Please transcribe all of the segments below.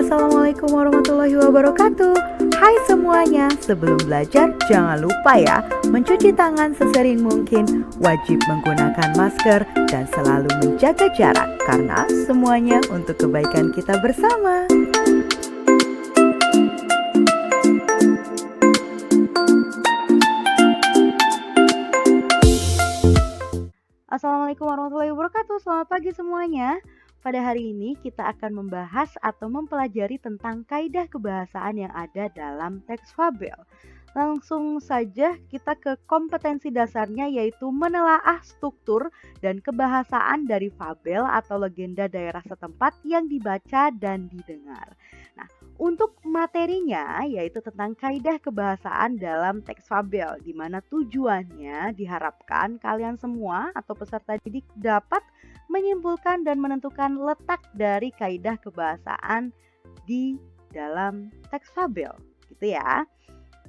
Assalamualaikum warahmatullahi wabarakatuh. Hai semuanya, sebelum belajar jangan lupa ya mencuci tangan sesering mungkin, wajib menggunakan masker dan selalu menjaga jarak karena semuanya untuk kebaikan kita bersama. Assalamualaikum warahmatullahi wabarakatuh. Selamat pagi semuanya. Pada hari ini kita akan membahas atau mempelajari tentang kaidah kebahasaan yang ada dalam teks fabel. Langsung saja kita ke kompetensi dasarnya, yaitu menelaah struktur dan kebahasaan dari fabel atau legenda daerah setempat yang dibaca dan didengar. Nah, untuk materinya yaitu tentang kaidah kebahasaan dalam teks fabel, di mana tujuannya diharapkan kalian semua atau peserta didik dapat menyimpulkan dan menentukan letak dari kaidah kebahasaan di dalam teks fabel, gitu ya.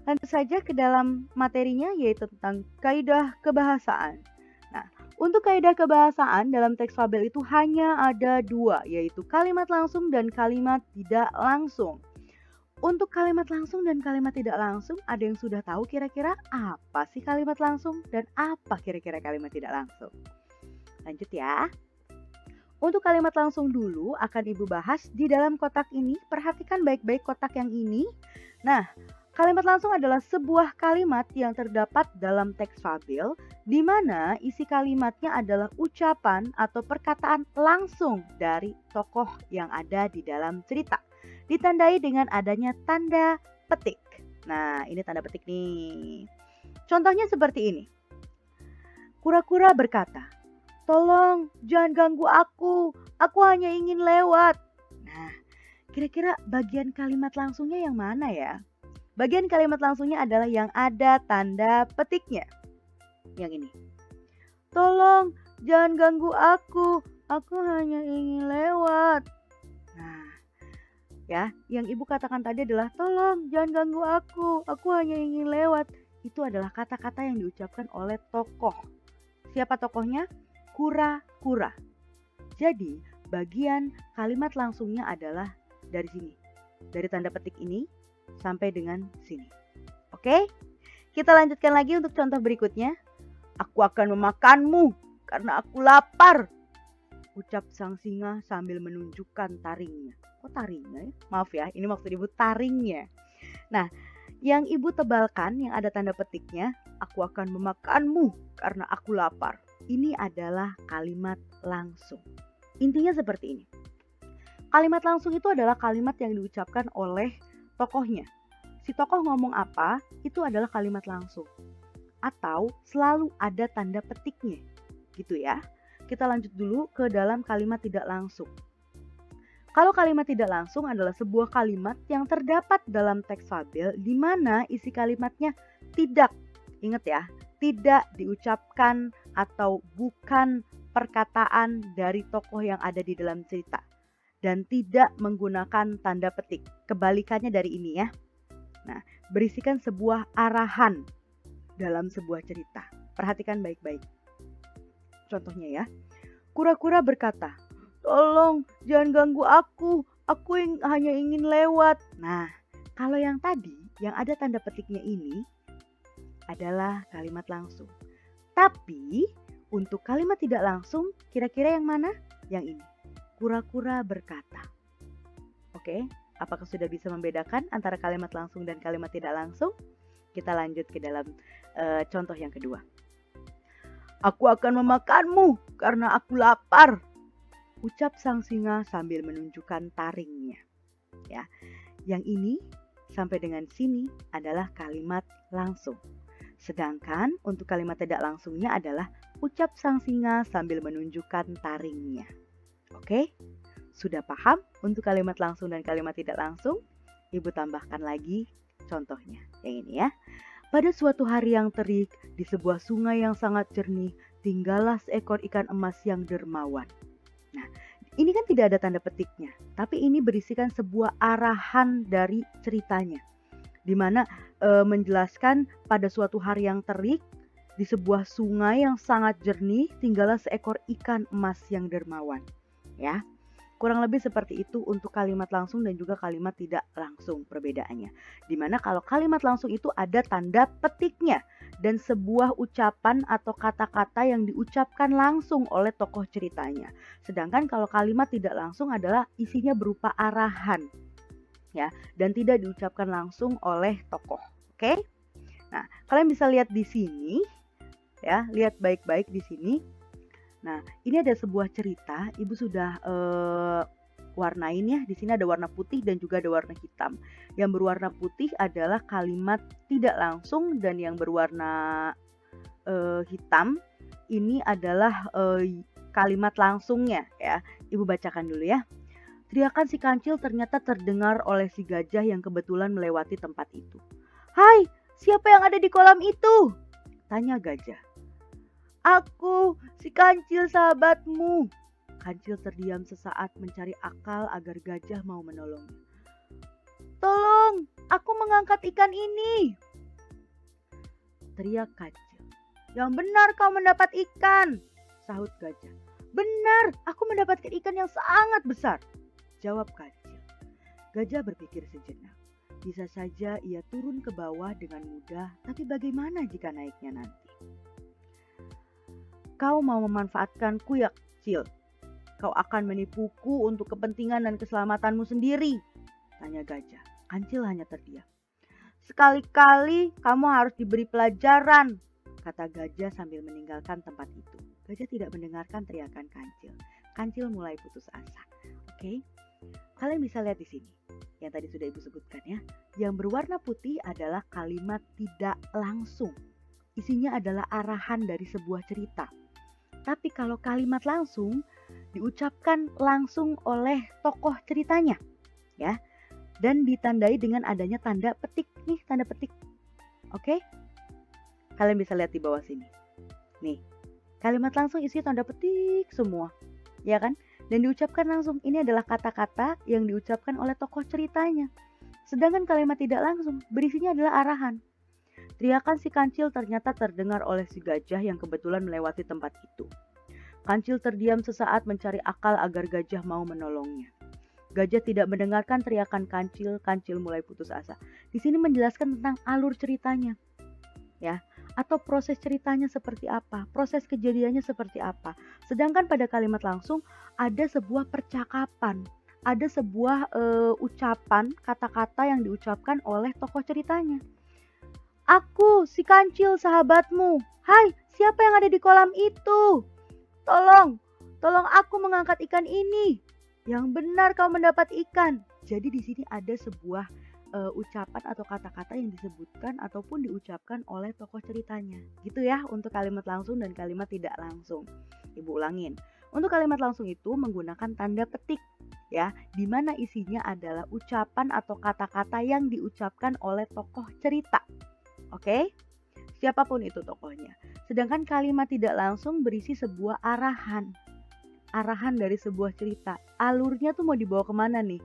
Lanjut saja ke dalam materinya, yaitu tentang kaidah kebahasaan. Nah, untuk kaidah kebahasaan dalam teks fabel itu hanya ada dua, yaitu kalimat langsung dan kalimat tidak langsung. Untuk kalimat langsung dan kalimat tidak langsung, ada yang sudah tahu kira-kira apa sih kalimat langsung dan apa kira-kira kalimat tidak langsung? Lanjut ya. Untuk kalimat langsung dulu akan Ibu bahas di dalam kotak ini. Perhatikan baik-baik kotak yang ini. Nah, kalimat langsung adalah sebuah kalimat yang terdapat dalam teks fabel di mana isi kalimatnya adalah ucapan atau perkataan langsung dari tokoh yang ada di dalam cerita. Ditandai dengan adanya tanda petik. Nah, ini tanda petik nih. Contohnya seperti ini. Kura-kura berkata, "Tolong jangan ganggu aku hanya ingin lewat." Nah, kira-kira bagian kalimat langsungnya yang mana ya? Bagian kalimat langsungnya adalah yang ada tanda petiknya. Yang ini. "Tolong jangan ganggu aku hanya ingin lewat." Nah, ya, yang Ibu katakan tadi adalah "Tolong jangan ganggu aku hanya ingin lewat." Itu adalah kata-kata yang diucapkan oleh tokoh. Siapa tokohnya? Kura-kura. Jadi, bagian kalimat langsungnya adalah dari sini. Dari tanda petik ini sampai dengan sini. Oke? Kita lanjutkan lagi untuk contoh berikutnya. "Aku akan memakanmu karena aku lapar," ucap sang singa sambil menunjukkan taringnya. Kok taringnya ya? Maaf ya, ini maksud Ibu taringnya. Nah, yang Ibu tebalkan yang ada tanda petiknya, "Aku akan memakanmu karena aku lapar." Ini adalah kalimat langsung. Intinya seperti ini. Kalimat langsung itu adalah kalimat yang diucapkan oleh tokohnya. Si tokoh ngomong apa, itu adalah kalimat langsung. Atau selalu ada tanda petiknya. Gitu ya. Kita lanjut dulu ke dalam kalimat tidak langsung. Kalau kalimat tidak langsung adalah sebuah kalimat yang terdapat dalam teks fabel di mana isi kalimatnya tidak. Ingat ya, tidak diucapkan atau bukan perkataan dari tokoh yang ada di dalam cerita. Dan tidak menggunakan tanda petik. Kebalikannya dari ini ya. Nah, berisikan sebuah arahan dalam sebuah cerita. Perhatikan baik-baik. Contohnya ya. Kura-kura berkata, "Tolong jangan ganggu aku hanya ingin lewat." Nah, kalau yang tadi, yang ada tanda petiknya ini adalah kalimat langsung. Tapi untuk kalimat tidak langsung, kira-kira yang mana? Yang ini. Kura-kura berkata. Oke, apakah sudah bisa membedakan antara kalimat langsung dan kalimat tidak langsung? Kita lanjut ke dalam contoh yang kedua. "Aku akan memakanmu karena aku lapar," ucap sang singa sambil menunjukkan taringnya. Ya, yang ini sampai dengan sini adalah kalimat langsung. Sedangkan untuk kalimat tidak langsungnya adalah ucap sang singa sambil menunjukkan taringnya. Oke? Sudah paham untuk kalimat langsung dan kalimat tidak langsung? Ibu tambahkan lagi contohnya. Yang ini ya. "Pada suatu hari yang terik, di sebuah sungai yang sangat jernih, tinggallah seekor ikan emas yang dermawan." Nah, ini kan tidak ada tanda petiknya, tapi ini berisikan sebuah arahan dari ceritanya. Di mana menjelaskan pada suatu hari yang terik di sebuah sungai yang sangat jernih tinggallah seekor ikan emas yang dermawan. Ya, Kurang lebih seperti itu untuk kalimat langsung dan juga kalimat tidak langsung perbedaannya. Dimana kalau kalimat langsung itu ada tanda petiknya dan sebuah ucapan atau kata-kata yang diucapkan langsung oleh tokoh ceritanya. Sedangkan kalau kalimat tidak langsung adalah isinya berupa arahan ya dan tidak diucapkan langsung oleh tokoh. Oke? Nah, kalian bisa lihat di sini ya, lihat baik-baik di sini. Nah, ini ada sebuah cerita, Ibu sudah warnain ya. Di sini ada warna putih dan juga ada warna hitam. Yang berwarna putih adalah kalimat tidak langsung dan yang berwarna hitam ini adalah kalimat langsungnya ya. Ibu bacakan dulu ya. Teriakan si kancil ternyata terdengar oleh si gajah yang kebetulan melewati tempat itu. "Hai, siapa yang ada di kolam itu?" tanya gajah. "Aku, si kancil sahabatmu." Kancil terdiam sesaat mencari akal agar gajah mau menolongnya. "Tolong, aku mengangkat ikan ini," teriak kancil. "Yang benar kau mendapat ikan," sahut gajah. "Benar, aku mendapatkan ikan yang sangat besar," jawab kancil. Gajah berpikir sejenak. Bisa saja ia turun ke bawah dengan mudah, tapi bagaimana jika naiknya nanti? "Kau mau memanfaatkanku ya kecil? Kau akan menipuku untuk kepentingan dan keselamatanmu sendiri?" tanya gajah. Kancil hanya terdiam. "Sekali-kali kamu harus diberi pelajaran," kata gajah sambil meninggalkan tempat itu. Gajah tidak mendengarkan teriakan kancil. Kancil mulai putus asa. Oke, kalian bisa lihat di sini. Yang tadi sudah Ibu sebutkan ya. Yang berwarna putih adalah kalimat tidak langsung. Isinya adalah arahan dari sebuah cerita. Tapi kalau kalimat langsung diucapkan langsung oleh tokoh ceritanya ya. Dan ditandai dengan adanya tanda petik nih, tanda petik. Oke? Kalian bisa lihat di bawah sini. Nih, kalimat langsung isinya tanda petik semua. Ya kan? Dan diucapkan langsung. Ini adalah kata-kata yang diucapkan oleh tokoh ceritanya. Sedangkan kalimat tidak langsung berisinya adalah arahan. Teriakan si kancil ternyata terdengar oleh si gajah yang kebetulan melewati tempat itu. Kancil terdiam sesaat mencari akal agar gajah mau menolongnya. Gajah tidak mendengarkan teriakan kancil, kancil mulai putus asa. Di sini menjelaskan tentang alur ceritanya. Ya, atau proses ceritanya seperti apa, proses kejadiannya seperti apa. Sedangkan pada kalimat langsung ada sebuah percakapan, ada sebuah ucapan, kata-kata yang diucapkan oleh tokoh ceritanya. "Aku, si kancil sahabatmu. Hai, siapa yang ada di kolam itu? Tolong, tolong aku mengangkat ikan ini. Yang benar kau mendapat ikan." Jadi di sini ada sebuah ucapan atau kata-kata yang disebutkan ataupun diucapkan oleh tokoh ceritanya. Gitu ya untuk kalimat langsung dan kalimat tidak langsung. Ibu ulangin. Untuk kalimat langsung itu menggunakan tanda petik ya, di mana isinya adalah ucapan atau kata-kata yang diucapkan oleh tokoh cerita. Oke? Siapapun itu tokohnya. Sedangkan kalimat tidak langsung berisi sebuah arahan. Arahan dari sebuah cerita. Alurnya tuh mau dibawa kemana nih?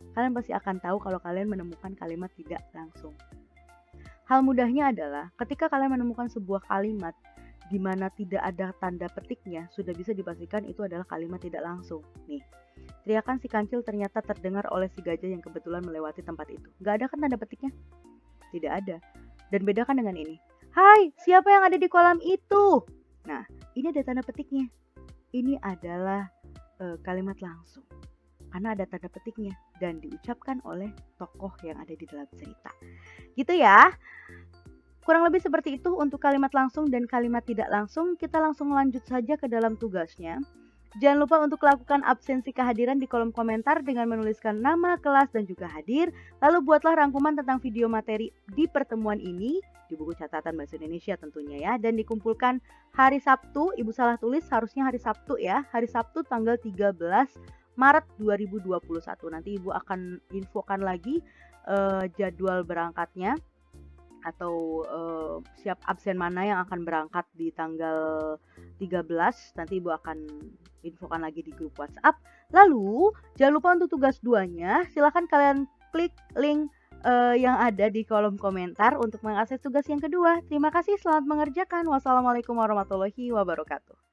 Kalian pasti akan tahu kalau kalian menemukan kalimat tidak langsung. Hal mudahnya adalah ketika kalian menemukan sebuah kalimat di mana tidak ada tanda petiknya, sudah bisa dipastikan itu adalah kalimat tidak langsung. Nih, teriakan si kancil ternyata terdengar oleh si gajah yang kebetulan melewati tempat itu. Gak ada kan tanda petiknya? Tidak ada. Dan bedakan dengan ini. Hai, siapa yang ada di kolam itu? Nah, ini ada tanda petiknya. Ini adalah kalimat langsung. Karena ada tanda petiknya dan diucapkan oleh tokoh yang ada di dalam cerita. Gitu ya. Kurang lebih seperti itu untuk kalimat langsung dan kalimat tidak langsung. Kita langsung lanjut saja ke dalam tugasnya. Jangan lupa untuk lakukan absensi kehadiran di kolom komentar dengan menuliskan nama, kelas, dan juga hadir. Lalu buatlah rangkuman tentang video materi di pertemuan ini di buku catatan Bahasa Indonesia tentunya ya. Dan dikumpulkan hari Sabtu, Ibu salah tulis harusnya hari Sabtu ya. Hari Sabtu tanggal 13 Maret 2021. Nanti Ibu akan infokan lagi jadwal berangkatnya atau siap absen mana yang akan berangkat di tanggal 13. Nanti Ibu akan infokan lagi di grup WhatsApp. Lalu jangan lupa untuk tugas 2-nya silahkan kalian klik link yang ada di kolom komentar untuk mengakses tugas yang kedua. Terima kasih, selamat mengerjakan. Wassalamualaikum warahmatullahi wabarakatuh.